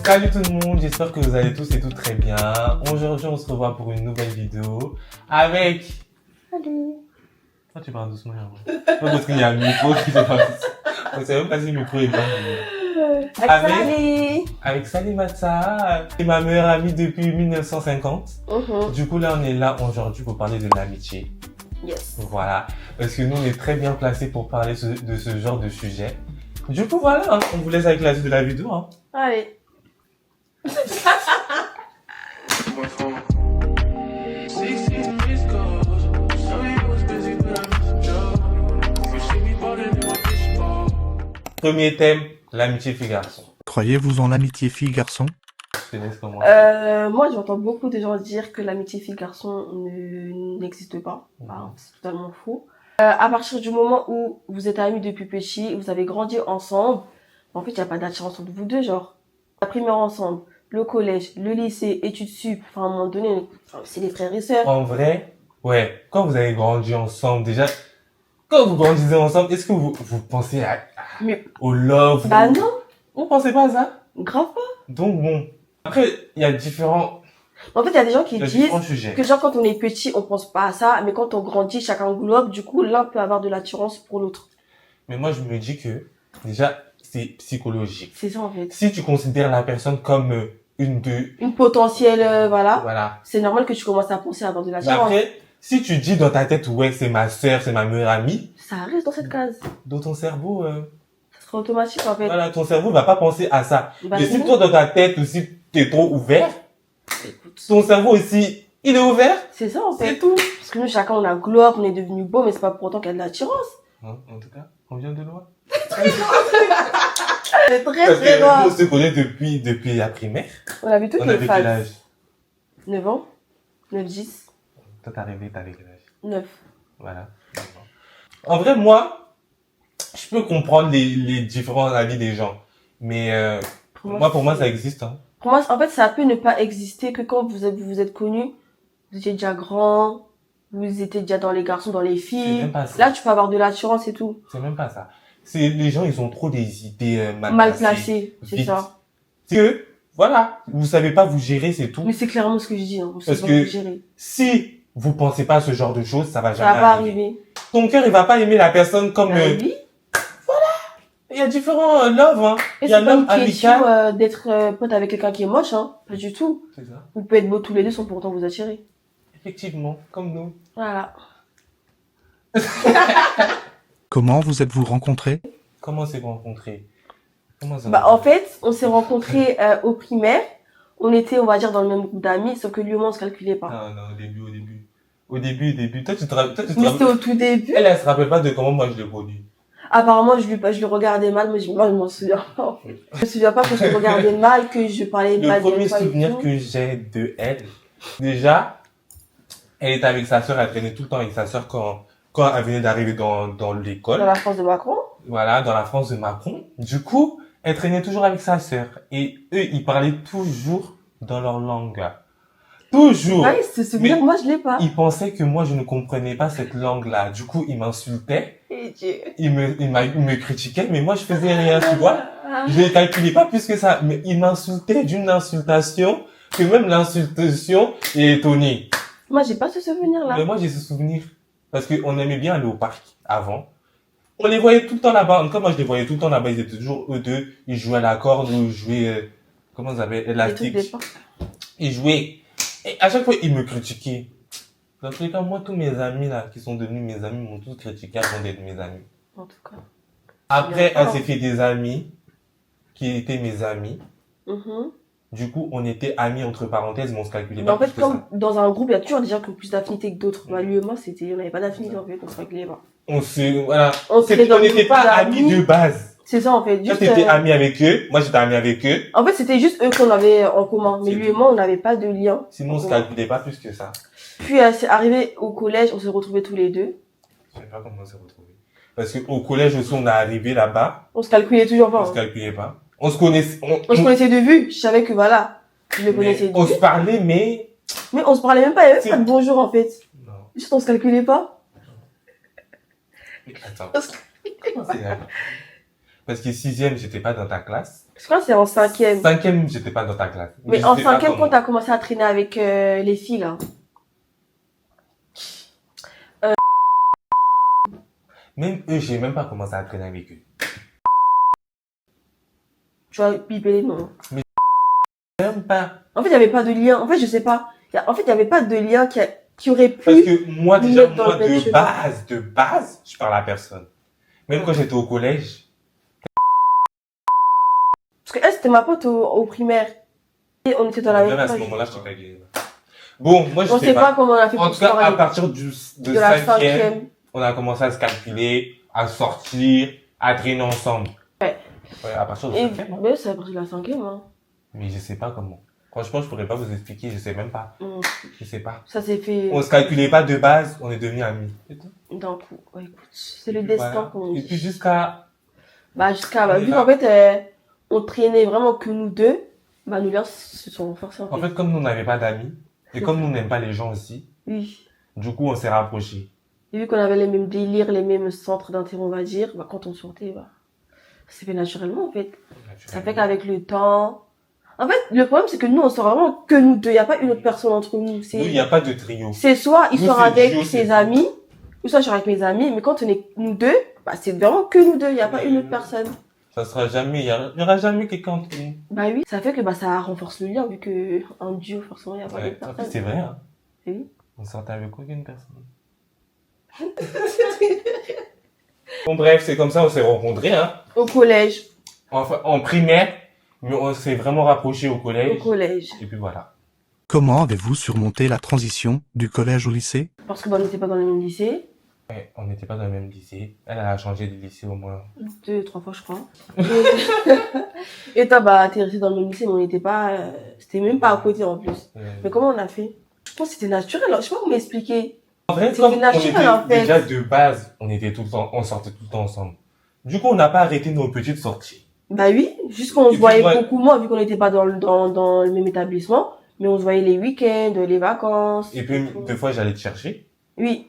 Salut tout le monde, j'espère que vous allez tous et toutes très bien. Aujourd'hui, on se revoit pour une nouvelle vidéo avec... Salut. Toi, tu parles doucement, hein. Pas parce qu'il y a un micro qui se passe. On sait même pas si le micro est bon. Avec Sally Matza, c'est ma meilleure amie depuis 1950. Du coup, là, on est là aujourd'hui pour parler de l'amitié. Yes. Voilà. Parce que nous, on est très bien placés pour parler de ce genre de sujet. Du coup, voilà, hein, on vous laisse avec la suite de la vidéo. Hein. Allez. Premier thème, l'amitié fille-garçon. Croyez-vous en l'amitié fille-garçon? Je te laisse commencer. Moi, j'entends beaucoup de gens dire que l'amitié fille-garçon n'existe pas. Enfin, c'est totalement faux. À partir du moment où vous êtes amis depuis petit, vous avez grandi ensemble, en fait, il n'y a pas d'attirance entre vous deux, genre. La primaire ensemble, le collège, le lycée, études sup, enfin, à un moment donné, c'est des frères et sœurs. En vrai, ouais, quand vous avez grandi ensemble, déjà, quand vous grandissez ensemble, est-ce que vous pensez au love? Bah non, Vous pensez pas à ça? grave pas. Donc bon, après, il y a différents En fait, il y a des gens qui disent sujets. que genre quand on est petit, on pense pas à ça, mais quand on grandit, chacun globe, du coup, l'un peut avoir de l'attirance pour l'autre. Mais moi, je me dis que, déjà, c'est psychologique. C'est ça, en fait. Si tu considères la personne comme une potentielle, voilà. Voilà. C'est normal que tu commences à penser à avoir de Mais l'attirance. après, si tu dis dans ta tête, ouais, c'est ma sœur, c'est ma meilleure amie, Ça reste dans cette case. dans ton cerveau, Ça sera automatique, en fait. voilà, ton cerveau va pas penser à ça. Bah, Mais c'est si bon. toi, dans ta tête aussi, t'es trop ouvert, Écoute, ton cerveau aussi, il est ouvert, c'est ça, en c'est fait. tout. Parce que nous, chacun, on a globe, on est devenu beau, mais c'est pas pour autant qu'il y a de l'attirance. Hein, en tout cas, on vient de loin. C'est très, Parce très que loin. on se connaît depuis la primaire. On a vu toutes On les avait quel phases. âge? 9 ans. 9, 10. Toi, t'es arrivé, t'avais quel âge? 9. Voilà. En vrai, moi, je peux comprendre les différents avis des gens. Mais pour moi, ça existe. Hein. Pour moi, en fait, ça peut ne pas exister que quand vous êtes connus, vous étiez déjà grand, vous étiez déjà dans les garçons, dans les C'est filles. même pas ça. Là, tu peux avoir de l'assurance et tout. C'est même pas ça. C'est les gens, ils ont trop des idées Mal placé, c'est Vite. ça. C'est que, voilà, vous savez pas vous gérer, c'est tout. Mais c'est clairement ce que je dis, hein. Vous Parce savez pas que vous gérer. si vous pensez pas à ce genre de choses, ça va Ça jamais va arriver. arriver. Ton cœur, il va pas aimer la personne comme... Bah oui. Il y a différents love, hein. Et Il y a c'est pas l'homme une question amical. d'être pote avec quelqu'un qui est moche, hein. Pas du tout. C'est ça. Vous pouvez être beaux tous les deux sans pour autant vous attirer. Effectivement, comme nous. Voilà. Comment vous êtes-vous rencontrés? Comment s'est rencontré? En fait, on s'est rencontrés au primaire. On était, on va dire, dans le même groupe d'amis, sauf que lui et moi, on se calculait pas. Non, au début. Toi, tu te rappelles. Mais c'était au tout début. Elle se rappelle pas de comment moi je l'ai produit. Apparemment, je le regardais mal, mais moi, je m'en souviens pas, en fait. Je me souviens pas que je le regardais mal, que je parlais mal. Le premier de toi et souvenir tout. que j'ai de elle, déjà, elle était avec sa sœur, elle traînait tout le temps avec sa sœur quand elle venait d'arriver dans l'école. Dans la France de Macron. Voilà, dans la France de Macron. Du coup, elle traînait toujours avec sa sœur. Et eux, ils parlaient toujours dans leur langue. Toujours. Ouais, ce souvenir, Mais- moi, je l'ai pas. Ils pensaient que moi, je ne comprenais pas cette langue-là. Du coup, ils m'insultaient. Et Dieu. Ils me critiquaient, mais moi, je faisais rien, tu vois. Je ne calculais pas plus que ça. Mais ils m'insultaient d'une insultation que même l'insultation est étonnée. Moi, j'ai pas ce souvenir-là. Mais moi, j'ai ce souvenir. Parce qu'on aimait bien aller au parc avant. On les voyait tout le temps là-bas. En tout cas, moi, je les voyais tout le temps là-bas. Ils étaient toujours eux deux. Ils jouaient à la corde ou ils jouaient, comment ça s'appelle, Les trucs élastique. d'époque. Ils jouaient. Et à chaque fois, ils me critiquaient. Dans tous les cas, moi, tous mes amis là, qui sont devenus mes amis, m'ont tous critiqué avant d'être mes amis. En tout cas. Après, Bien elle sûr. s'est fait des amis qui étaient mes amis. Mhm. Du coup, on était amis entre parenthèses, mais on se calculait Mais pas en fait, plus que comme ça. dans un groupe, il y a toujours des gens qui ont plus d'affinité que d'autres. Bah, lui et moi, on n'avait pas d'affinité, en fait, on se calculait pas. Voilà. On On dans le n'était groupe pas d'amis. amis de base. C'est ça, en fait. Toi, Juste, t'étais ami avec eux. Moi, j'étais ami avec eux. En fait, c'était juste eux qu'on avait en commun. Mais C'est lui tout. et moi, on n'avait pas de lien. Sinon, on se calculait pas plus que ça. Puis, c'est arrivé au collège, on s'est retrouvés tous les deux. Je sais pas comment on s'est retrouvés. Parce qu'au collège aussi, on est arrivé là-bas. On se calculait toujours pas. On se hein. calculait pas. On se connaissait. On se connaissait de vue. Je savais que voilà, je le connaissais de on vue. se parlait, mais... Mais on se parlait même pas, il y avait C'est- pas de bonjour, en fait. Non. Juste, on se calculait pas. Attends. Parce Comment c'est là? Parce que 6e, j'étais pas dans ta classe. Je crois que c'est en cinquième. Cinquième, j'étais pas dans ta classe. Mais je en sais pas cinquième, comment. quand t'as commencé à traîner avec les filles, là. Même eux, j'ai même pas commencé à traîner avec eux. Tu vas biper les noms. Même pas. En fait, il n'y avait pas de lien. En fait, je sais pas. En fait, il n'y avait pas de lien qui aurait Parce pu... que moi, nous déjà, mettre dans moi, le même chemin. de base, je parle à personne. Même quand j'étais au collège. Parce que elle, c'était ma pote au primaire. Et on était dans la même Même à ce classe. moment-là, je t'ai tagué. Bon, moi, je On sais sait pas pas. comment on a fait En pour tout cas, se à parler. partir de De la cinquième, cinquième. on a commencé à se calculer, à sortir, à traîner ensemble. Ouais. Ouais, à partir de Et cinquième. Hein. ben, c'est à partir de la cinquième. Hein. Mais je sais pas comment. Franchement, je pourrais pas vous expliquer, je sais même pas. Je sais pas. Ça s'est fait On se calculait pas de base, on est devenus amis. d'un coup. Ouais, écoute, c'est le Et puis destin voilà. qu'on Et dit. puis jusqu'à... Bah, On est vu là. qu'en fait, on traînait vraiment que nous deux, bah, nos liens se sont renforcés en En fait. fait, comme nous n'avions pas d'amis, et comme nous n'aimons pas les gens aussi, Oui. du coup, on s'est rapprochés. Et vu qu'on avait les mêmes délires, les mêmes centres d'intérêt, on va dire, bah, quand on sortait, bah, ça s'est fait naturellement, en fait. Ça fait qu'avec le temps... En fait, le problème, c'est que nous, on sort vraiment que nous deux. Il n'y a pas une autre personne entre nous. Nous, il n'y a pas de trio. C'est soit il Nous, sort c'est avec duo, ses c'est- amis, ou soit je sors avec mes amis. Mais quand on est nous deux, bah, c'est vraiment que nous deux. Il n'y a pas une autre personne. Ça sera jamais, il y aura jamais quelqu'un entre nous. Bah oui, ça fait que bah, ça renforce le lien, vu que un duo, forcément, il n'y a pas Ouais. d'autre En plus, personne. c'est vrai, hein. Oui. On sortait avec aucune personne. Bon, bref, c'est comme ça, on s'est rencontrés, hein. Au collège. Enfin, en primaire, mais on s'est vraiment rapprochés au Au collège. collège. Et puis voilà. Comment avez-vous surmonté la transition du collège au lycée? Parce que bah, on n'était pas dans le même lycée. Ouais, on n'était pas dans le même lycée. Elle a changé de lycée au moins. 2, 3 fois, je crois. Et toi, bah, t'es resté dans le même lycée, mais on n'était pas... c'était même pas à côté, en plus. Mais comment on a fait? Je pense que c'était naturel. Je sais pas comment expliquer. En vrai, C'était comme on naturel, était en fait. déjà de base, on était tout le temps, on sortait tout le temps ensemble. Du coup, on n'a pas arrêté nos petites sorties. Bah oui, juste qu'on Et se voyait puis, ouais. beaucoup moins, vu qu'on n'était pas dans le même établissement. Mais on se voyait les week-ends, les vacances. Et puis, tout. deux fois, j'allais te chercher. Oui,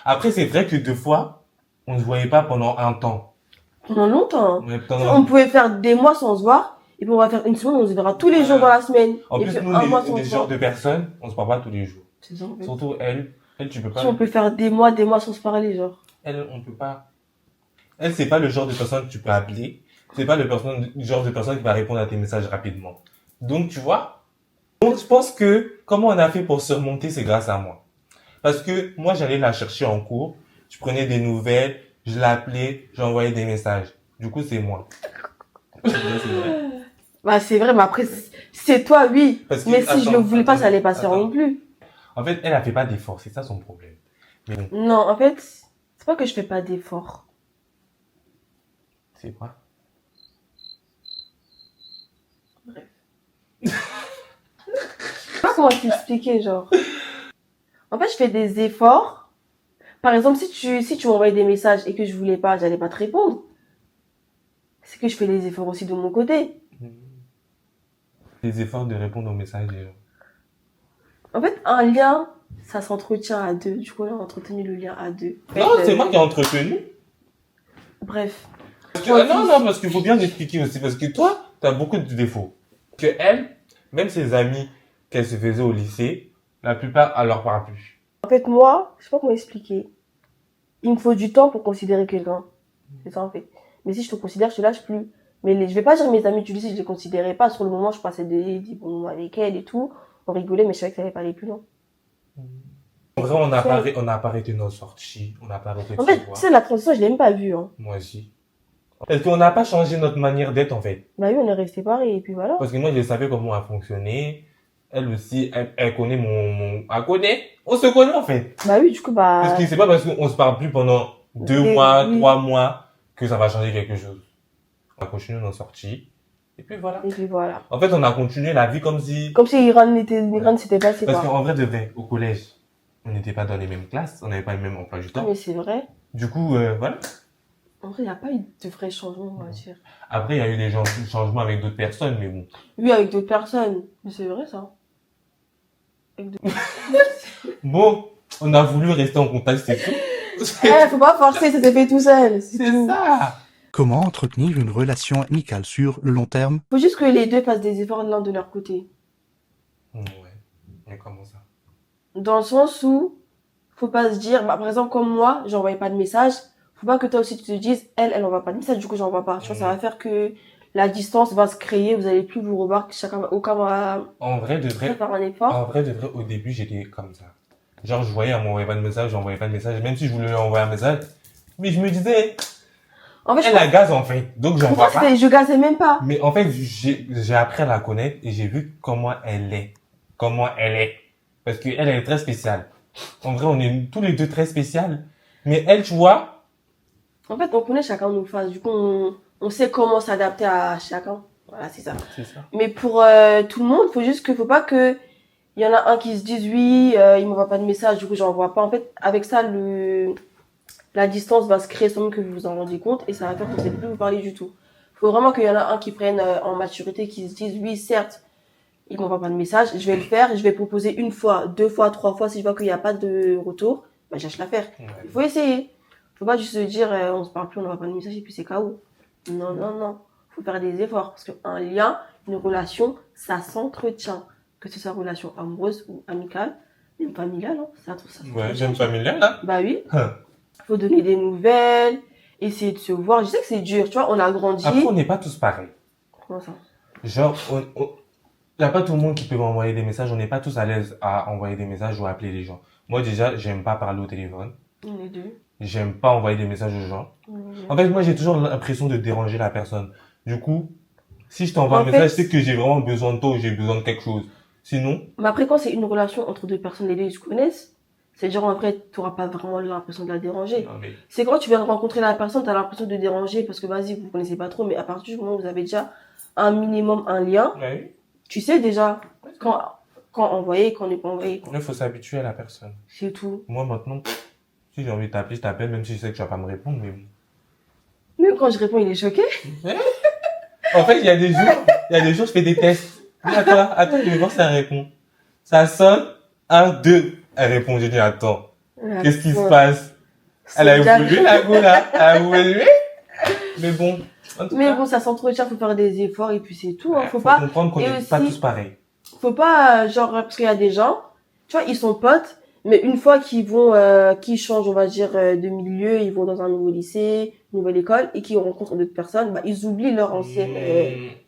Après, c'est vrai que deux fois, on ne se voyait pas pendant un temps. pendant longtemps. Mais On pouvait faire des mois sans se voir. Et puis on va faire une semaine, on se verra tous les jours dans la semaine. En et plus, puis nous, un mois les sans se genres voir. de personnes, on se parle pas tous les jours. C'est ça, en fait. Surtout elle, tu peux pas. Si on peut faire des mois sans se parler, genre. Elle, on peut pas. Elle, c'est pas le genre de personne que tu peux appeler. C'est pas le genre de personne qui va répondre à tes messages rapidement. Donc, tu vois. Donc, je pense que comment on a fait pour surmonter, c'est grâce à moi. Parce que moi, j'allais la chercher en cours. Je prenais des nouvelles, je l'appelais, j'envoyais des messages. Du coup, c'est moi. C'est vrai. Bah c'est vrai, mais après, c'est toi, oui. Parce que- Mais si je le attends, voulais pas, attends, ça allait pas se faire attends. non plus. En fait, elle a fait pas d'effort, c'est ça son problème. Mais bon, Non, en fait, c'est pas que je fais pas d'efforts. c'est quoi? Je sais pas comment t'expliquer, genre. En fait, je fais des efforts. Par exemple, si tu m'envoyais des messages et que je voulais pas, j'allais pas te répondre. C'est que je fais des efforts aussi de mon côté. Les efforts de répondre aux messages des gens. En fait, un lien, ça s'entretient à deux. Du coup, on a entretenu le lien à deux. En fait, Non, c'est moi qui ai entretenu. Bref. Non, parce qu'il faut bien expliquer aussi. Parce que toi, t'as beaucoup de défauts. Que elle, même ses amis qu'elle se faisait au lycée, la plupart, elle leur parle plus. En fait, moi, je sais pas comment expliquer. Il me faut du temps pour considérer quelqu'un. C'est ça, en fait. Mais si je te considère, je te lâche plus. Mais je vais pas dire mes amis du lycée, je les considérais pas. Sur le moment, je passais des bons moments avec elle et tout. On rigolait, mais je savais que ça allait pas aller plus loin. En vrai, on n'a pas arrêté nos sorties. On n'a pas arrêté de En se fait, voir. tu sais, la transition, je l'ai même pas vue, hein. Moi aussi. Parce qu'on n'a pas changé notre manière d'être, en fait. Bah oui, on est restés pareils, et puis voilà. Parce que moi, je savais comment elle fonctionnait. Elle aussi, elle connaît elle connaît. On se connaît, en fait. Bah oui, du coup, bah... Parce que c'est pas parce qu'on se parle plus pendant 2 Des- mois, oui. 3 mois que ça va changer quelque chose. On a continué nos sorties. Et puis voilà. Et puis voilà. En fait, on a continué la vie comme si... Comme si Iran s'était passé, Parce quoi. qu'en vrai, de vrai, au collège, on n'était pas dans les mêmes classes, on n'avait pas le même emploi du Ah, temps. mais c'est vrai. Du coup, voilà. En vrai, il n'y a pas eu de vrais changements, on va dire. Après, il y a eu des changements avec d'autres personnes, mais bon. Oui, avec d'autres personnes. Mais c'est vrai, ça. Avec d'autres- Bon, on a voulu rester en contact, c'est tout. Eh, faut pas forcer, ça s'est fait tout seul. C'est C'est tout. ça. Comment entretenir une relation amicale sur le long terme? Faut juste que les deux fassent des efforts l'un de leur côté. Ouais. Mais comment ça? Dans le sens où, faut pas se dire, par exemple, comme moi, j'envoyais pas de message. Faut pas que toi aussi tu te dises, elle envoie pas de message, du coup j'envoie pas. Tu vois, ça va faire que la distance va se créer, vous allez plus vous revoir, aucun va En vrai, de vrai, faire un effort. au début, j'étais comme ça. Genre, je voyais, elle m'envoyait pas de message, j'envoyais pas de message, même si je voulais lui envoyer un message. Mais je me disais, En fait, elle agace en fait, donc j'envoie pas. je gazais même pas. Mais en fait, j'ai appris à la connaître et j'ai vu comment elle est. Comment elle est. Parce qu'elle est très spéciale. En vrai, on est tous les deux très spéciales. Mais elle, tu vois. En fait, on connaît chacun nos phases. Du coup, on sait comment s'adapter à chacun. Voilà, c'est ça. C'est ça. Mais pour tout le monde, faut pas que il y en a un qui se dise oui, il m'envoie pas de message, du coup j'envoie pas. En fait, avec ça, la distance va se créer sans même que vous vous en rendiez compte et ça va faire que vous n'allez plus vous parler du tout. Faut vraiment qu'il y en a un qui prenne en maturité, qui se dise oui, certes, il m'envoie pas de message, je vais le faire, je vais proposer une fois, deux fois, trois fois, si je vois qu'il n'y a pas de retour, bah, je lâche l'affaire. Ouais. Il faut essayer. Faut pas juste se dire, on se parle plus, on n'envoie pas de message et puis c'est KO. Non, non, non. Faut faire des efforts parce qu'un lien, une relation, ça s'entretient. Que ce soit relation amoureuse ou amicale, même familiale, hein, ça Ouais, j'aime familial, là. Bah oui. Hein. Faut donner des nouvelles, essayer de se voir. Je sais que c'est dur, tu vois, on a grandi. Après, on n'est pas tous pareils. Comment ça? Genre, il n'y a pas tout le monde qui peut m'envoyer des messages. On n'est pas tous à l'aise à envoyer des messages ou à appeler les gens. Moi, déjà, j'aime pas parler au téléphone. On est deux. J'aime pas envoyer des messages aux gens. On est deux. En fait, moi, j'ai toujours l'impression de déranger la personne. Du coup, si je t'envoie En un message, fait- c'est que j'ai vraiment besoin de toi ou j'ai besoin de quelque chose. Sinon, Mais après, quand c'est une relation entre deux personnes, les deux ils se connaissent, c'est genre après, t'auras pas vraiment l'impression de la déranger. non, mais C'est quand tu viens de rencontrer la personne, t'as l'impression de déranger parce que vas-y, vous connaissez pas trop, mais à partir du moment où vous avez déjà un minimum, un lien, ouais, tu sais déjà quand envoyer, quand ne pas envoyer, quoi. il faut s'habituer à la personne. C'est tout. Moi, maintenant, si j'ai envie de t'appeler, je t'appelle, même si je sais que tu vas pas me répondre, mais bon. Même quand je réponds, il est choqué. En fait, il y a des jours, je fais des tests. Mais attends, je vais voir si elle répond. Ça sonne, 1, 2, elle répond. J'ai dit, attends, qu'est-ce qui se passe? Elle a évolué, la go, là. Elle a évolué. Mais bon, en tout Mais cas, bon, ça s'entretient, faut faire des efforts et puis c'est tout, hein. Faut faut pas, comprendre qu'on et n'est pas aussi- tous pareils. faut pas, genre, parce qu'il y a des gens, tu vois, ils sont potes, mais une fois qu'ils vont, qu'ils changent, on va dire, de milieu, ils vont dans un nouveau lycée, une nouvelle école, et qu'ils rencontrent d'autres personnes, bah, ils oublient leur ancienne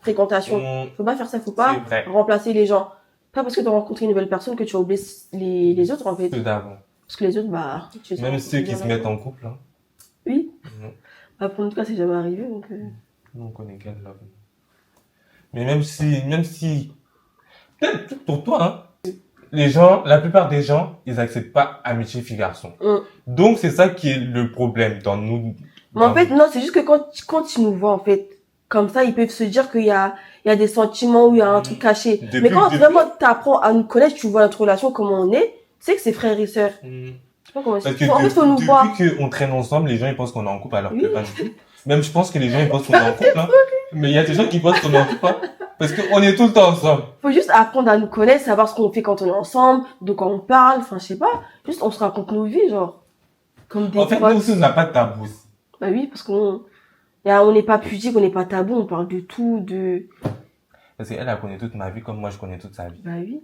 fréquentation. Faut pas faire ça, faut pas C'est vrai. remplacer les gens. Pas parce que tu as rencontré une nouvelle personne que tu as oublié les autres, en fait. Ceux d'avant. Parce que les autres, bah, tu les as Même ceux qui se rencontrés mettent en couple, hein. Oui. Non. Bah, pour nous, en tout cas, c'est jamais arrivé, donc, Nous, on connaît quel love. Mais même si, peut-être pour toi, hein, la plupart des gens, ils acceptent pas amitié fille-garçon. Donc, c'est ça qui est le problème dans nous. Mais en fait, non, c'est juste que quand ils nous voient, en fait, comme ça, ils peuvent se dire qu'il y a des sentiments ou il y a un truc caché. Mais quand vraiment t'apprends à nous connaître, tu vois notre relation, comment on est, tu sais que c'est frères et sœurs. Je sais pas comment Parce que expliquer. En fait, faut nous voir. depuis qu'on traîne ensemble, les gens, ils pensent qu'on est en couple alors que Oui. pas du tout. Même je pense que les gens, ils pensent qu'on est en couple, hein. Mais il y a des gens qui pensent qu'on est en couple, hein. Parce qu'on est tout le temps ensemble. Faut juste apprendre à nous connaître, savoir ce qu'on fait quand on est ensemble, de quoi on parle, enfin, je sais pas. Juste, on se raconte nos vies, genre. Comme des En fait, potes. nous aussi, on n'a pas de tabou. Bah oui, parce on n'est pas pudique, on n'est pas tabou, on parle de tout, Parce qu'elle, elle connaît toute ma vie comme moi, je connais toute sa vie. bah oui.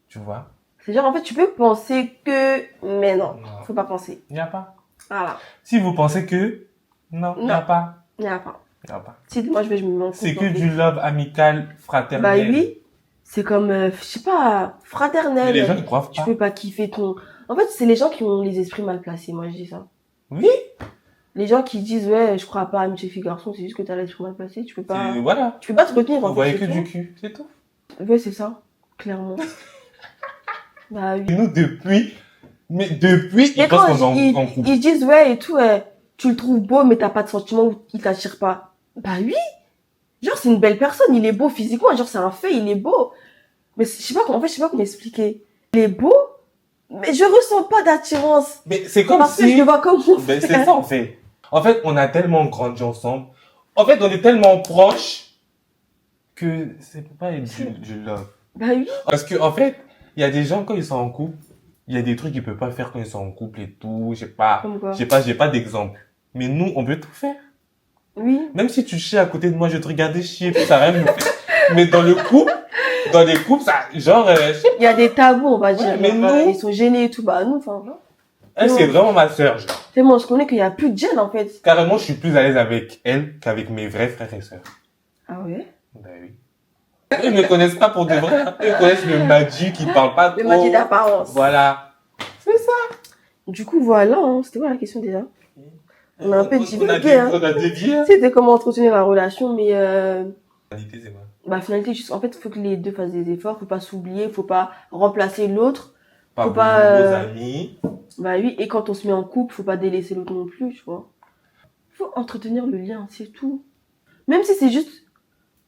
Tu vois? C'est-à-dire, en fait, tu peux penser que, mais non, Non. faut pas penser. Il n'y a pas. Voilà. Si vous pensez que, non, il n'y a Non. pas. Il n'y a pas. Il n'y a pas. Si moi, je me mets en couple, C'est que en fait. du love amical, fraternel. Bah oui. C'est comme, je sais pas, Mais fraternel. les gens ne croient Tu pas. peux pas kiffer ton... En fait, c'est les gens qui ont les esprits mal placés, moi, je dis ça. Oui. Les gens qui disent, ouais, je crois pas à amitié fille-garçon, c'est juste que t'as l'esprit mal placé, tu peux pas... Voilà. Tu peux pas te retenir, en Vous fait. voyez c'est que tout. du cul. C'est tout. Ouais, c'est ça. Clairement. Bah oui. Et nous, depuis, ils Mais pensent quand qu'on est en couple. ils disent, ouais, et tout, ouais, tu le trouves beau, mais t'as pas de sentiment ou il t'attire pas. Bah oui. Genre, c'est une belle personne, il est beau physiquement, genre, c'est un fait, il est beau. Mais je sais pas comment expliquer. Il est beau, mais je ressens pas d'attirance. Mais c'est comme Parce que je si, le vois comme mon ben, c'est frère. ça, en fait. En fait, on a tellement grandi ensemble. En fait, on est tellement proches que c'est pas être du love. Bah oui. Parce que, en fait, il y a des gens, quand ils sont en couple, il y a des trucs qu'ils peuvent pas faire quand ils sont en couple et tout. Comme quoi. J'ai pas d'exemple. Mais nous, on peut tout faire. Oui. Même si tu chies à côté de moi, je vais te regarder chier, puis ça va rien me faire. Mais dans les couples, ça, genre, Il y a des tabous, on va dire. mais Genre, nous- ils sont gênés et tout. Bah, nous, enfin, elle, c'est vraiment ma sœur, genre. tellement on se connaît qu'il y a plus de gêne, en fait. Carrément, je suis plus à l'aise avec elle qu'avec mes vrais frères et sœurs. Ah ouais? Ben oui. Ils ne me connaissent pas pour de vrai. Hein. Ils connaissent le Madji qui parle pas trop. Le magie d'apparence. Voilà. C'est ça. Du coup, voilà, hein. C'était quoi la question déjà? On a un peu divagué, hein. On a dévié. Hein. C'était comment entretenir la relation, mais Finalité, c'est quoi? bah, finalité, juste, en fait, il faut que les deux fassent des efforts, faut pas s'oublier, faut pas remplacer l'autre. Par Faut vos pas, nouveaux amis. Bah oui, et quand on se met en couple, faut pas délaisser l'autre non plus, tu vois. Faut entretenir le lien, c'est tout. Même si c'est juste,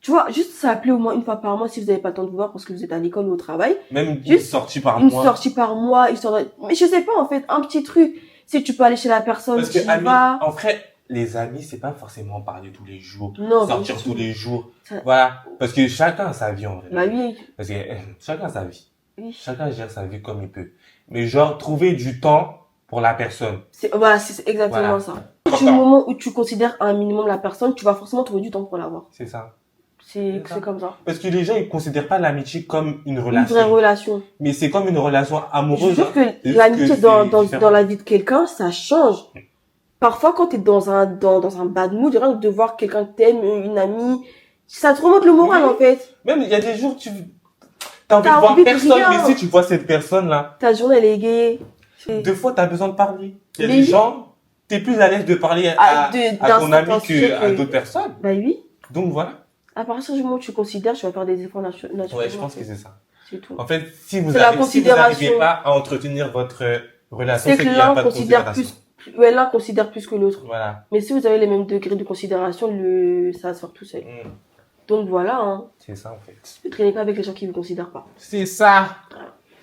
tu vois, juste s'appeler au moins une fois par mois si vous avez pas le temps de vous voir parce que vous êtes à l'école ou au travail. Même une Juste sortie par Une mois. sortie par mois, histoire de... Mais je sais pas, en fait, un petit truc. Si tu peux aller chez la personne, Parce tu que y amis, vas. en vrai, les amis, c'est pas forcément parler tous les jours. Non, Sortir pas du tous tout. les jours. Ça- Voilà. Parce que chacun a sa vie, en vrai. Bah oui, Parce que chacun a sa vie. oui. Chacun gère sa vie comme il peut. Mais genre, trouver du temps pour la personne. Voilà, c'est exactement Voilà. ça. Du moment où tu considères un minimum la personne, tu vas forcément trouver du temps pour l'avoir. C'est ça. C'est ça. comme ça. Parce que les gens, ils considèrent pas l'amitié comme une Une relation. vraie relation. Mais c'est comme une relation Je amoureuse. jure que C'est juste l'amitié que dans, c'est dans, différent. dans la vie de quelqu'un, ça change. Parfois, quand t'es dans un bad mood, rien que de voir quelqu'un que t'aimes, une amie, ça te remonte le moral, Oui. en fait. Même, il y a des jours, t'as envie T'as de voir envie de personne, rien. mais si tu vois cette personne-là, Ta journée, elle est gayée. deux fois, t'as besoin de parler. Il y a Mais des oui. gens, t'es plus à l'aise de parler Ah, à d'un ton ami certain sujet qu'à que- d'autres personnes. Bah oui. Donc voilà. À partir du moment où tu considères, tu vas faire des efforts naturellement. Ouais, je pense que c'est ça. C'est tout. En fait, si vous C'est la n'arrivez considération. pas à entretenir votre relation, C'est c'est que qu'il n'y a l'un pas de considère considération. ouais, l'un considère plus que l'autre. Voilà. Mais si vous avez les mêmes degrés de considération, ça va se faire tout seul. Mm. Donc voilà, hein. C'est ça, en fait. Ne traînez pas avec les gens qui ne vous considèrent pas. C'est ça.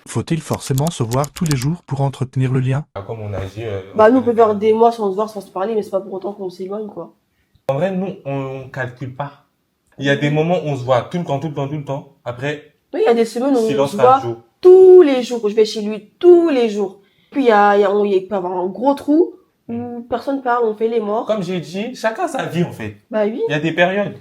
Faut-il forcément se voir tous les jours pour entretenir le lien? Comme on a dit. Bah nous, on peut faire des mois sans se voir, sans se parler, mais c'est pas pour autant qu'on s'éloigne, quoi. En vrai, nous, on calcule pas. Il y a des moments où on se voit tout le temps. Après, Oui, il y a des semaines où on silence se voit 4 jours. tous les jours. Je vais chez lui tous les jours. Puis il peut y avoir un gros trou où personne parle, on fait les morts. Comme j'ai dit, chacun sa vie, en fait. Bah oui. Il y a des périodes.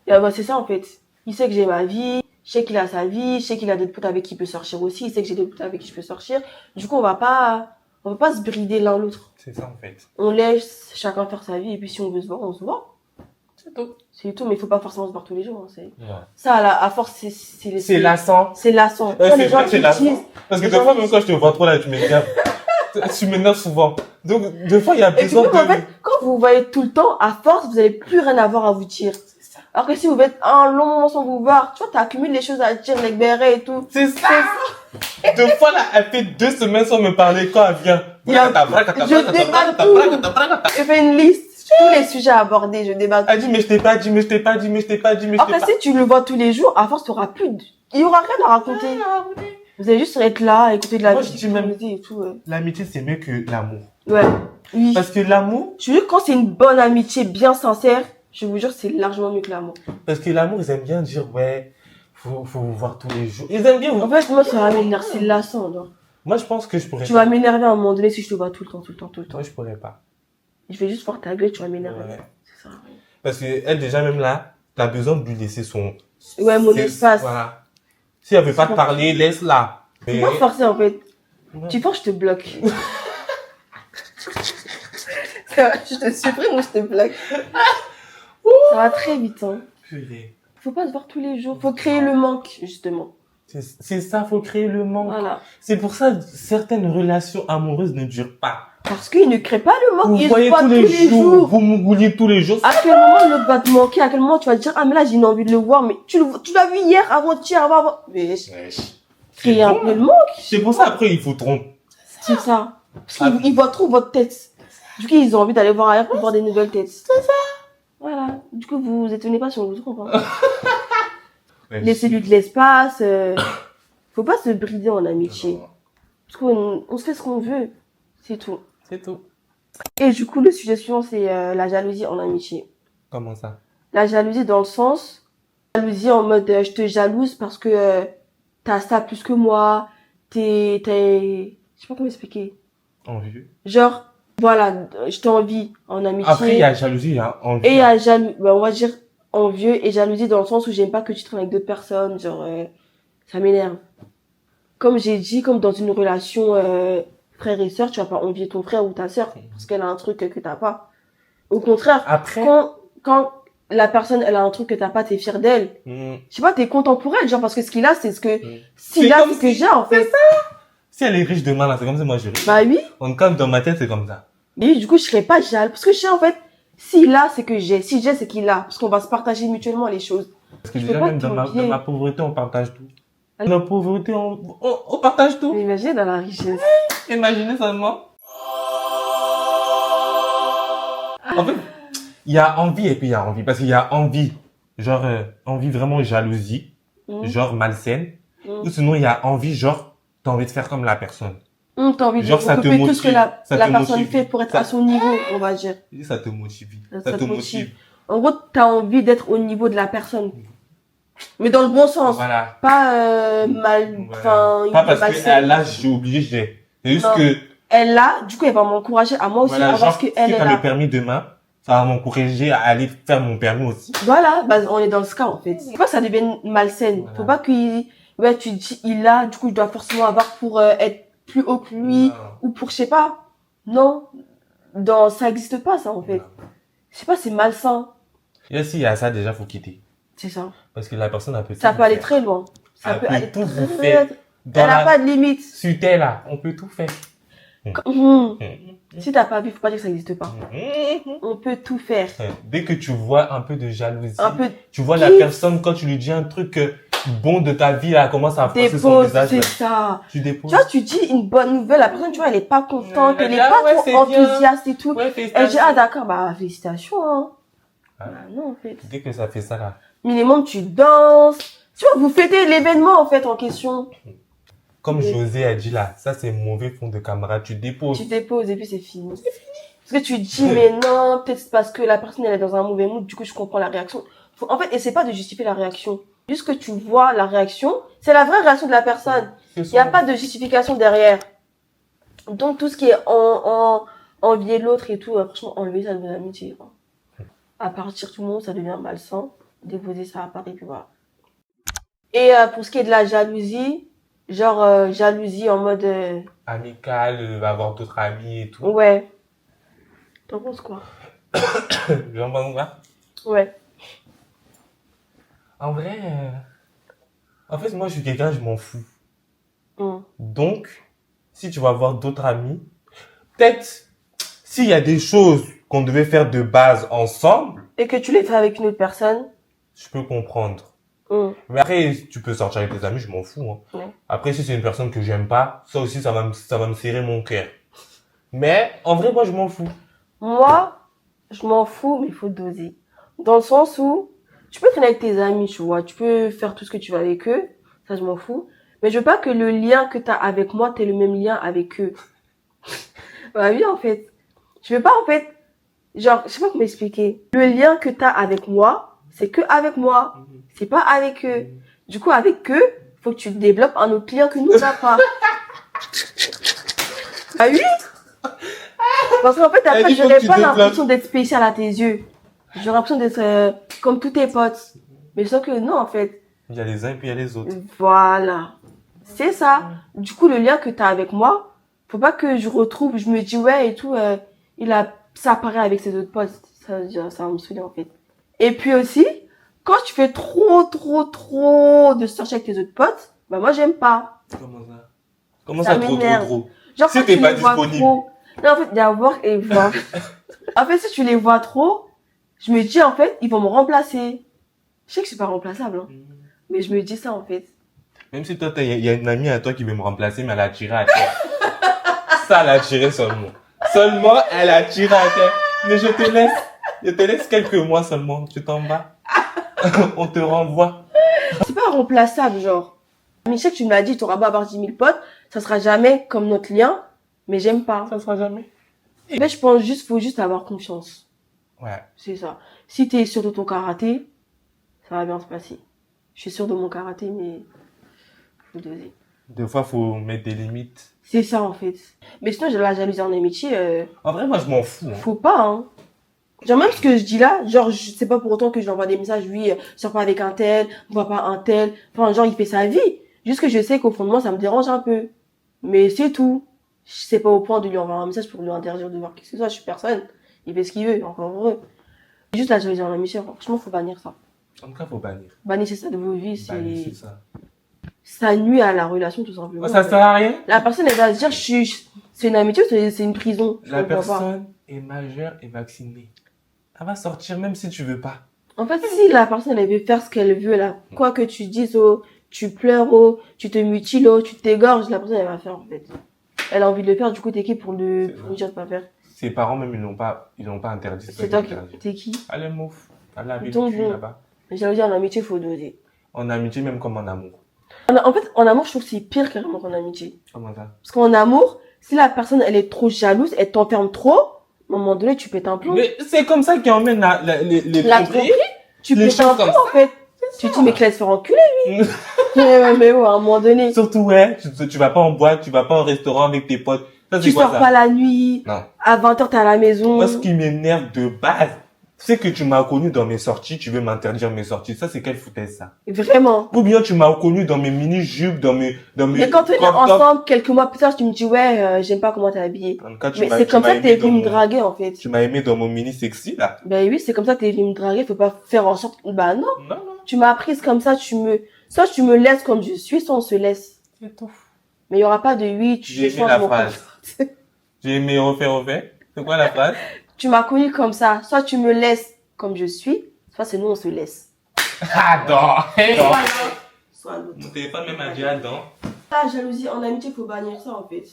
Bah, c'est ça en fait. Il sait que j'ai ma vie, je sais qu'il a sa vie, je sais qu'il a d'autres potes avec qui il peut sortir aussi, il sait que j'ai d'autres potes avec qui je peux sortir. Du coup, on va pas se brider l'un l'autre. C'est ça, en fait. On laisse chacun faire sa vie et puis si on veut se voir, on se voit. C'est tout. C'est tout, mais il faut pas forcément se voir tous les jours. Hein, Ouais. ça, à force, c'est C'est lassant. C'est lassant. Ouais, Tu vois, c'est les gens vrai, c'est qui lassant. disent. Parce que Les des gens fois, qui- même quand je te vois trop là, tu m'énerves. Tu m'énerves souvent. Donc, des fois, il y a Et puis besoin même, de... en fait, quand vous voyez tout le temps, à force, vous avez plus rien à voir à vous dire. Alors que si vous faites un long moment sans vous voir, tu vois, t'accumules les choses à dire, les bérets et tout. C'est ça. Deux fois, là, elle fait 2 semaines sans me parler quand elle vient. Je déballe tout. Je fais une liste. Tous les sujets abordés, je déballe. Elle dit, mais je t'ai pas dit, mais je t'ai pas dit, mais je t'ai pas dit, mais je t'ai Après, pas si tu le vois tous les jours, à force, t'auras plus il y aura rien à raconter. Vous allez juste être là, écouter de la Moi, musique, je dis même- et tout, ouais. L'amitié, c'est mieux que l'amour. Ouais. Oui. Parce que l'amour, Je veux dire, quand c'est une bonne amitié bien sincère, je vous jure, c'est largement mieux que l'amour. ils aiment bien dire, ouais, faut vous voir tous les jours. Ils aiment bien En vous. fait, moi, ça va m'énerver, c'est lassant, genre. Moi, je pense que je pourrais Tu vas m'énerver à un moment donné si je te vois tout le temps. Moi, je pourrais pas. Je vais juste voir ta gueule, tu vas m'énerver. Ouais. C'est ça. Parce que elle, déjà, même là, t'as besoin de lui laisser son... Ouais, mon c'est- espace. Voilà. Si elle veut pas te parler, laisse-la. Faut pas forcer, en fait. Ouais. Tu forces, je te bloque. Ça va, je te supprime ou je te bloque. Ça va très vite, hein. Purée. Faut pas se voir tous les jours. Faut créer le manque, justement. C'est ça, faut créer le manque. Voilà. C'est pour ça que certaines relations amoureuses ne durent pas. Parce qu'ils ne créent pas le manque, Vous ils se voyez voient tous les jours, vous mougouliez tous les jours. À quel moment l'autre va te manquer? À quel moment tu vas te dire, ah, mais là, j'ai une envie de le voir, mais tu l'as vu hier, avant-hier, avant. Mais, Wesh. créer un peu le manque. C'est pour ça, après, il faut tromper. C'est ça. Parce qu'ils voient trop votre tête. Du coup, ils ont envie d'aller voir ailleurs pour voir des nouvelles têtes. C'est ça. Voilà. Du coup, vous étonnez pas si on vous trompe. Hein. Laissez-lui de l'espace. Faut pas se brider en amitié. Parce qu'on se fait ce qu'on veut. C'est tout. C'est tout. Et du coup, le sujet suivant, c'est la jalousie en amitié. Comment ça? La jalousie dans le sens, jalousie en mode je te jalouse parce que t'as ça plus que moi, je sais pas comment expliquer. En vue. Genre, Voilà, je t'envie en amitié. Après, il y a jalousie, il y a envie. Et il y a on va dire envieux et jalousie dans le sens où j'aime pas que tu traînes avec d'autres personnes, genre, ça m'énerve. Comme j'ai dit, comme dans une relation frère et sœur, tu vas pas envier ton frère ou ta sœur parce qu'elle a un truc que t'as pas. Au contraire, Après, quand la personne, elle a un truc que t'as pas, t'es fier d'elle. Je sais pas, t'es content pour elle, genre, parce que ce qu'il a, c'est ce que, s'il C'est a, comme c'est ce que j'ai, en fait. si elle est riche demain, là, c'est comme ça, moi, je riche. Bah oui. En tout cas, dans ma tête, c'est comme ça. Mais oui, du coup, je serais pas jaloux. Parce que je sais, en fait, s'il a, c'est que j'ai. Si j'ai, c'est qu'il a. Parce qu'on va se partager mutuellement les choses. Parce que Je peux déjà, pas même dans t'envier. ma pauvreté, on partage tout. Dans la pauvreté, on partage tout. Mais imaginez dans la richesse. Imaginez seulement. En fait, il y a envie et puis il y a envie. Parce qu'il y a envie, genre, envie vraiment jalousie, genre malsaine. Ou sinon, il y a envie, genre, t'as envie de faire comme la personne. T'as envie de Genre, ça te recopier tout ce que motive, la ça te personne motive. fait pour être Ça- à son niveau, on va dire. Ça te motive. Ça te motive. En gros, t'as envie d'être au niveau de la personne. Mais dans le bon sens. Voilà. Pas mal, enfin, Pas parce malsaine. que là, j'ai obligé, c'est juste Non. que, Elle l'a, du coup, elle va m'encourager à moi aussi voilà, à voir genre, ce si qu'elle est t'as là. le permis demain, ça va m'encourager à aller faire mon permis aussi. Voilà, bah, on est dans ce cas, en fait. Faut pas que ça devienne malsaine. Voilà. Faut pas que, ouais, tu dis, il a, du coup, je dois forcément avoir pour être plus haut que lui, Non. ou pour, je sais pas. Non. Ça existe pas, ça, en fait. Non. Je sais pas, c'est malsain. Et s'il y a ça, déjà, faut quitter. C'est ça. Parce que la personne, elle peut Ça tout peut aller faire. très loin. Ça Elle peut peut aller tout vous très faire. loin. Dans Elle a la- pas de limite. Sur terre, là, on peut tout faire. Si t'as pas vu, faut pas dire que ça existe pas. On peut tout faire. Dès que tu vois un peu de jalousie, Un peu tu vois la personne, quand tu lui dis un truc bon de ta vie, là, elle commence à froisser son dépose, visage. c'est Là. ça. Tu déposes. Tu vois, tu dis une bonne nouvelle, la personne, tu vois, elle est pas contente, Elle elle dit, est ah pas ouais, trop c'est bien. enthousiaste et tout. Ouais, Elle dit, félicitations. ah d'accord, bah félicitations, hein. Ah. Bah non, en fait. Dès que ça fait ça, là. Minimum, tu danses. Tu vois, vous fêtez l'événement, en fait, en question. Comme Oui. José a dit là, ça c'est mauvais fond de caméra, tu déposes. Tu déposes et puis c'est fini. Parce que tu dis, mais non, peut-être c'est parce que la personne, elle est dans un mauvais mood, du coup, je comprends la réaction. En fait, essaie pas de justifier la réaction. Juste que tu vois la réaction, c'est la vraie réaction de la personne. Il n'y a pas de justification derrière. Donc, tout ce qui est envier l'autre et tout, franchement, enlever ça de vos amitiés. Quoi. À partir du moment où ça devient malsain, déposer ça à part et puis voilà. Et pour ce qui est de la jalousie, genre jalousie en mode... Amical, avoir d'autres amis et tout. ouais. T'en penses quoi? J'en pense pas. Ouais. En vrai, en fait, moi je suis quelqu'un, je m'en fous. Donc, si tu vas avoir d'autres amis, peut-être s'il y a des choses qu'on devait faire de base ensemble, Et que tu les fais avec une autre personne. je peux comprendre. Mais après, tu peux sortir avec tes amis, je m'en fous. Hein. Ouais. Après, si c'est une personne que j'aime pas, ça aussi, ça va me serrer mon cœur. Mais en vrai, moi, je m'en fous. Moi, je m'en fous, mais il faut doser. Dans le sens où, tu peux traîner avec tes amis, tu vois, tu peux faire tout ce que tu veux avec eux, ça je m'en fous. Mais je veux pas que le lien que t'as avec moi, t'aies le même lien avec eux. Bah oui, en fait. Je veux pas, en fait, genre, je sais pas comment expliquer. Le lien que t'as avec moi, c'est que avec moi. C'est pas avec eux. Du coup, avec eux, faut que tu développes un autre lien que nous, on n'a pas. Ah oui? Parce qu'en fait, Elle après, dit faut que j'aurais tu pas développes. l'impression d'être spécial à tes yeux. J'aurais l'impression d'être comme tous tes potes. Mais sauf que non, en fait. Il y a les uns et puis il y a les autres. Voilà. C'est ça. Du coup, le lien que t'as avec moi, faut pas que je retrouve, je me dis, ouais, et tout, ça apparaît avec ses autres potes. Ça va me saouler, en fait. Et puis aussi, quand tu fais trop de sorties avec tes autres potes, bah, moi, j'aime pas. Comment ça? Comment Ça ça, trop, m'énerve. trop? Genre, Si quand t'es tu pas les vois disponible. trop. Non, en fait, il y a voir et voir. En fait, si tu les vois trop, je me dis, en fait, ils vont me remplacer. Je sais que je suis pas remplaçable, hein. Mais je me dis ça, en fait. Même si toi, il y a une amie à toi qui veut me remplacer, mais elle a tiré à terre. Ça, elle a tiré seulement. Seulement, elle a tiré à terre. Mais je te laisse quelques mois seulement. Tu t'en vas. On te renvoie. C'est pas remplaçable, genre. Mais je sais que tu me l'as dit, tu auras beau avoir 10 000 potes, ça sera jamais comme notre lien, mais j'aime pas. Ça sera jamais. Mais je pense juste, faut juste avoir confiance. Ouais. C'est ça. Si t'es sûr de ton karaté, ça va bien se passer. Je suis sûre de mon karaté, mais faut doser. Des fois, faut mettre des limites. C'est ça, en fait. Mais sinon, j'ai la jalousie en amitié, En vrai, moi, je m'en fous. Hein. faut pas, hein. Genre, même ce que je dis là, genre, je sais pas pour autant que je lui envoie des messages, oui, sors pas avec un tel, vois pas un tel. Enfin, genre, il fait sa vie. Juste que je sais qu'au fond de moi, ça me dérange un peu. Mais c'est tout. Je sais pas au point de lui envoyer un message pour lui interdire de voir qui que ce soit. Je suis personne. Il fait ce qu'il veut, encore heureux. Juste la jalousie en amitié, franchement, faut bannir ça. En tout cas, faut bannir. Bannissez ça de vos vies, Bannir, c'est c'est... ça. Ça nuit à la relation, tout simplement. Ça sert à rien. La personne, elle va se dire, c'est une amitié ou c'est une prison? Je La comprends pas. personne est majeure et vaccinée. Elle va sortir même si tu veux pas. En fait, si la personne, elle veut faire ce qu'elle veut, là, quoi que tu dises, oh, tu pleures, oh, tu te mutiles, oh, tu t'égorges, la personne, elle va faire, en fait. Elle a envie de le faire, du coup, t'es qui pour lui dire de pas faire? Ses parents, même, ils l'ont pas interdit. C'est toi qui, t'es qui? Allez, mouf. Elle a Donc, vécu bon. là-bas. La jalousie en amitié, faut doser. En amitié, même comme en amour. En fait, en amour, je trouve que c'est pire carrément qu'en amitié. Comment ça? Parce qu'en amour, si la personne, elle est trop jalouse, elle t'enferme trop, à un moment donné, tu pètes un plomb. Mais c'est comme ça qui emmène les La tromperies. tromperie, tu les pètes un choses plomb, comme en fait. Tu te dis, mais qu'il allait se faire enculer, lui. Mais oh, à un moment donné. Surtout, ouais, tu vas pas en boîte, tu vas pas au restaurant avec tes potes. Ça, c'est Tu quoi, sors ça? pas la nuit. Non. À 20h, t'es à la maison. Moi, ce qui m'énerve de base, c'est que tu m'as connu dans mes sorties, tu veux m'interdire mes sorties. Ça, c'est quelle foutaise, ça? Vraiment. Ou bien tu m'as connu dans mes mini-jupes, dans mes Mais quand on est crop tops. ensemble, quelques mois plus tard, tu me dis, ouais, j'aime pas comment t'es habillée. En tout cas, Mais c'est comme ça que t'es venu me draguer, en fait. Tu m'as aimé dans mon mini sexy, là. Ben oui, c'est comme ça que t'es venu me draguer. Faut pas faire en sorte, bah non. Non, non. Tu m'as prise comme ça, soit tu me laisses comme je suis, soit on se laisse. C'est tout. Mais il y aura pas de oui, J'ai aimé changes la mon phrase. corps. J'ai aimé refaire. C'est quoi la phrase? Tu m'as connu comme ça, soit tu me laisses comme je suis, soit c'est nous on se laisse. Ah, non. Soit l'autre. Mon téléphone même a dit ah, non. La jalousie en amitié, faut bannir ça en fait.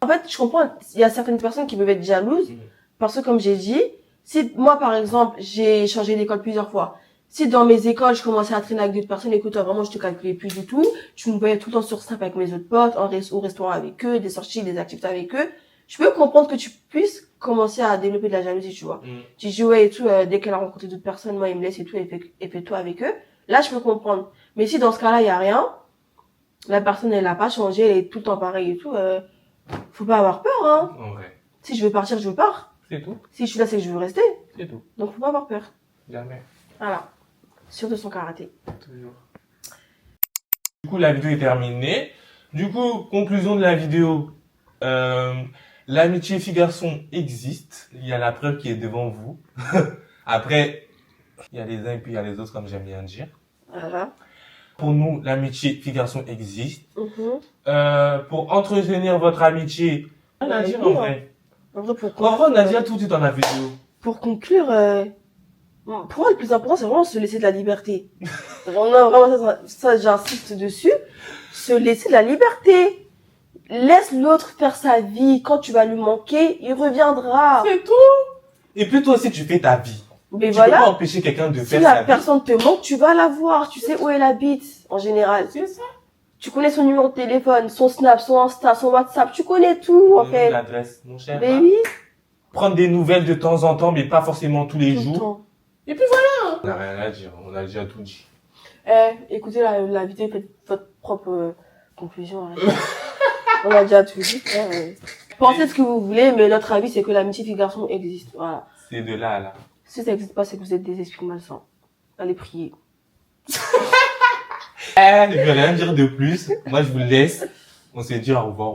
En fait, je comprends, il y a certaines personnes qui peuvent être jalouses, parce que comme j'ai dit, si moi par exemple, j'ai changé d'école plusieurs fois, si dans mes écoles, je commençais à traîner avec d'autres personnes, écoute, toi, vraiment, je te calculais plus du tout, tu me voyais tout le temps sur Snap avec mes autres potes, au restaurant avec eux, des sorties, des activités avec eux, je peux comprendre que tu puisses commencer à développer de la jalousie, tu vois. Tu dis ouais et tout, dès qu'elle a rencontré d'autres personnes, moi, il me laisse et tout, et fait tout avec eux. Là, je peux comprendre. Mais si dans ce cas-là, il y a rien, la personne, elle a pas changé, elle est tout le temps pareille et tout, faut pas avoir peur, hein. En vrai. Si je veux partir, je pars. C'est tout. Si je suis là, c'est que je veux rester. C'est tout. Donc, faut pas avoir peur. Jamais. Voilà. Sûr de son karaté. Toujours. Du coup, la vidéo est terminée. Du coup, conclusion de la vidéo. L'amitié fille-garçon existe. Il y a la preuve qui est devant vous. Après, il y a les uns et puis il y a les autres, comme j'aime bien dire. Voilà. Pour nous, l'amitié fille-garçon existe. Mhm. Pour entretenir votre amitié, on a dit en vrai. En vrai, En vrai, on a dit tout de suite dans la vidéo. pour conclure, pour moi, le plus important, c'est vraiment se laisser de la liberté. Vraiment, ça, j'insiste dessus. Se laisser de la liberté. Laisse l'autre faire sa vie. Quand tu vas lui manquer, il reviendra. C'est tout. Et puis toi aussi, tu fais ta vie. Mais Tu voilà. peux pas empêcher quelqu'un de Si faire la sa vie. personne te manque, tu vas la voir. Tu sais où elle habite, en général. C'est ça. Tu connais son numéro de téléphone, son Snap, son Insta, son WhatsApp. Tu connais tout, en fait. L'adresse, mon cher. Mais oui. Prendre des nouvelles de temps en temps, mais pas forcément tous les Tout le jours. temps. Et puis voilà. On n'a rien à dire. On a déjà tout dit. Écoutez la vidéo, faites votre propre conclusion. Hein. On a déjà tout dit. Pensez ce que vous voulez, mais notre avis, c'est que l'amitié fille-garçon existe. Voilà. C'est de là à là. Si ça n'existe pas, c'est que vous êtes des esprits malsains. Allez prier. Je vais rien dire de plus. Moi, je vous laisse. On se dit au revoir.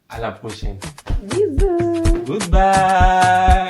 À la prochaine. Bisous. Goodbye.